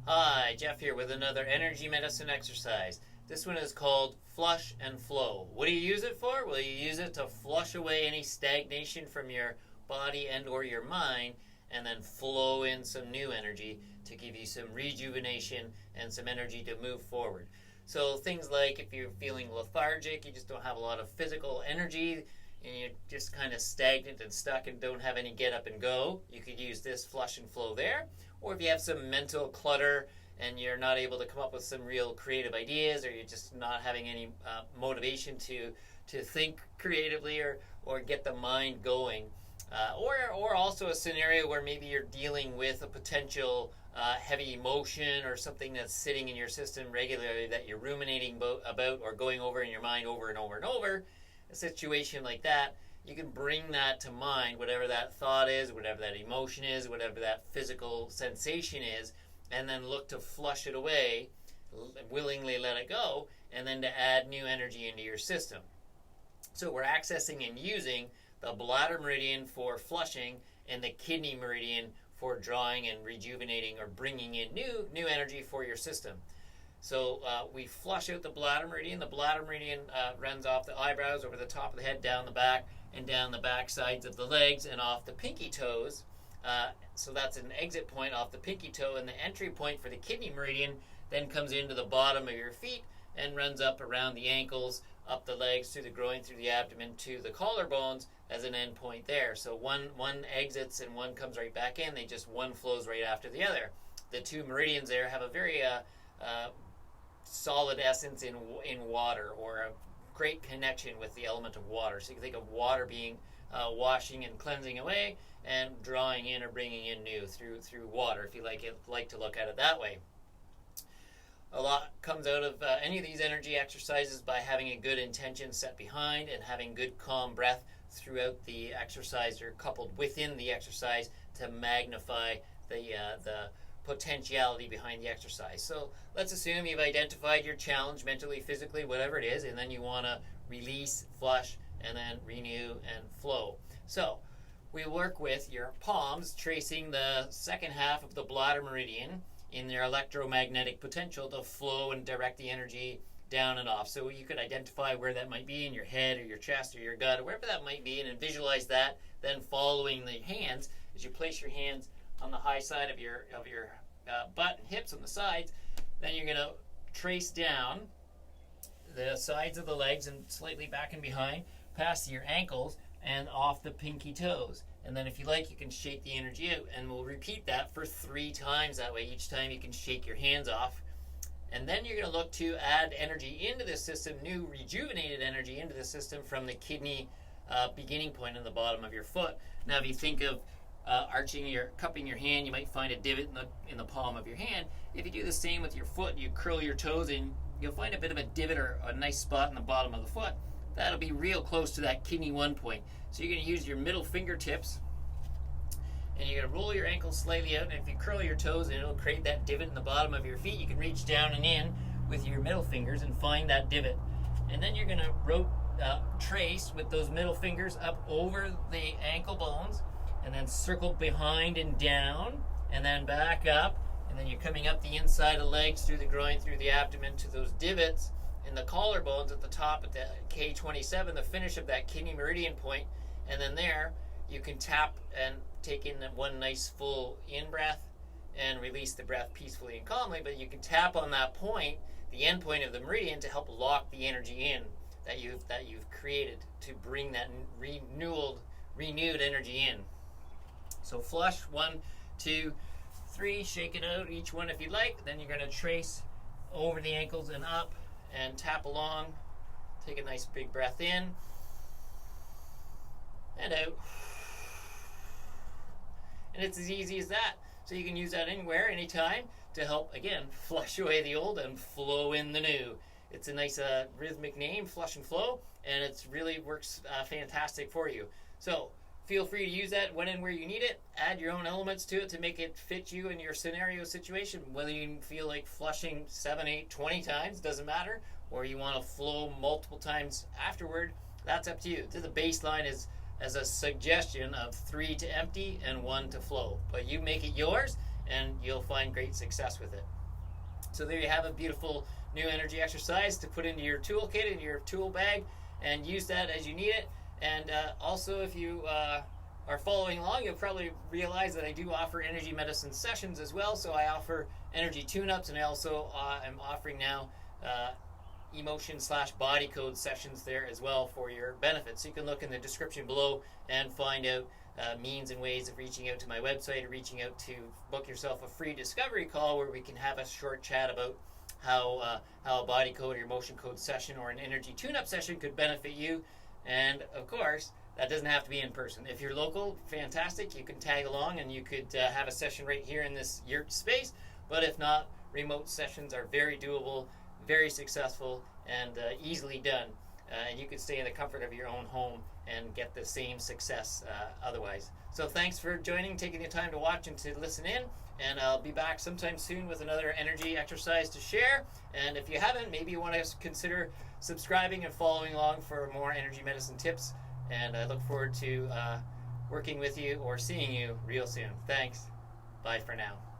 Hi, Jeff here with another energy medicine exercise. This one is called flush and flow. What do you use it for? Well, you use it to flush away any stagnation from your body and or your mind, and then flow in some new energy to give you some rejuvenation and some energy to move forward. So things like if you're feeling lethargic, you just don't have a lot of physical energy, and you're just kind of stagnant and stuck and don't have any get up and go, you could use this flush and flow there. Or if you have some mental clutter and you're not able to come up with some real creative ideas, or you're just not having any motivation to think creatively or get the mind going. Or also a scenario where maybe you're dealing with a potential heavy emotion or something that's sitting in your system regularly that you're ruminating about or going over in your mind over and over and over. A situation like that, you can bring that to mind, whatever that thought is, whatever that emotion is, whatever that physical sensation is, and then look to flush it away, willingly let it go, and then to add new energy into your system. So we're accessing and using the bladder meridian for flushing and the kidney meridian for drawing and rejuvenating or bringing in new energy for your system. So we flush out the bladder meridian. The bladder meridian runs off the eyebrows, over the top of the head, down the back, and down the back sides of the legs and off the pinky toes. So that's an exit point off the pinky toe, and the entry point for the kidney meridian then comes into the bottom of your feet and runs up around the ankles, up the legs, through the groin, through the abdomen, to the collarbones as an end point there. So one exits and one comes right back in. One flows right after the other. The two meridians there have a very solid essence in water, or a great connection with the element of water. So you can think of water being washing and cleansing away, and drawing in or bringing in new through water, if you like to look at it that way. A lot comes out of any of these energy exercises by having a good intention set behind and having good calm breath throughout the exercise, or coupled within the exercise, to magnify the potentiality behind the exercise. So let's assume you've identified your challenge mentally, physically, whatever it is, and then you want to release, flush, and then renew and flow. So we work with your palms, tracing the second half of the bladder meridian in their electromagnetic potential to flow and direct the energy down and off. So you could identify where that might be in your head or your chest or your gut or wherever that might be, and visualize that. Then following the hands, as you place your hands on the high side of your butt and hips on the sides, then you're going to trace down the sides of the legs and slightly back and behind, past your ankles and off the pinky toes. And then if you like, you can shake the energy out, and we'll repeat that for 3 times. That way each time you can shake your hands off. And then you're going to look to add energy into the system, new rejuvenated energy into the system from the kidney beginning point in the bottom of your foot. Now if you think of cupping your hand, you might find a divot in the palm of your hand. If you do the same with your foot, you curl your toes in, you'll find a bit of a divot or a nice spot in the bottom of the foot. That'll be real close to that kidney 1 point. So you're going to use your middle fingertips, and you're going to roll your ankles slightly out, and if you curl your toes, and it'll create that divot in the bottom of your feet. You can reach down and in with your middle fingers and find that divot. And then you're going to trace with those middle fingers up over the ankle bones, and then circle behind and down, and then back up, and then you're coming up the inside of legs, through the groin, through the abdomen, to those divots in the collarbones at the top, at the K27, the finish of that kidney meridian point. And then there you can tap and take in one nice full in-breath and release the breath peacefully and calmly. But you can tap on that point, the end point of the meridian, to help lock the energy in that you've created, to bring that renewed energy in. So flush, 1, 2, 3, shake it out, each one if you'd like. Then you're going to trace over the ankles and up and tap along. Take a nice big breath in and out. And it's as easy as that. So you can use that anywhere, anytime, to help, again, flush away the old and flow in the new. It's a nice rhythmic name, flush and flow, and it really works fantastic for you. So feel free to use that when and where you need it. Add your own elements to it to make it fit you in your scenario situation. Whether you feel like flushing 7, 8, 20 times, doesn't matter, or you want to flow multiple times afterward, that's up to you. The baseline is as a suggestion of 3 to empty and 1 to flow. But you make it yours, and you'll find great success with it. So there you have a beautiful new energy exercise to put into your toolkit, in your tool bag, and use that as you need it. And also, if you are following along, you'll probably realize that I do offer energy medicine sessions as well. So I offer energy tune-ups, and I also am offering now emotion/body code sessions there as well for your benefit. So you can look in the description below and find out means and ways of reaching out to my website, or reaching out to book yourself a free discovery call where we can have a short chat about how a body code or emotion code session or an energy tune-up session could benefit you. And of course, that doesn't have to be in person. If you're local, fantastic. You can tag along and you could have a session right here in this yurt space. But if not, remote sessions are very doable, very successful, and easily done. And you could stay in the comfort of your own home and get the same success otherwise. So thanks for joining, taking the time to watch and to listen in. And I'll be back sometime soon with another energy exercise to share. And if you haven't, maybe you want to consider subscribing and following along for more energy medicine tips. And I look forward to working with you or seeing you real soon. Thanks. Bye for now.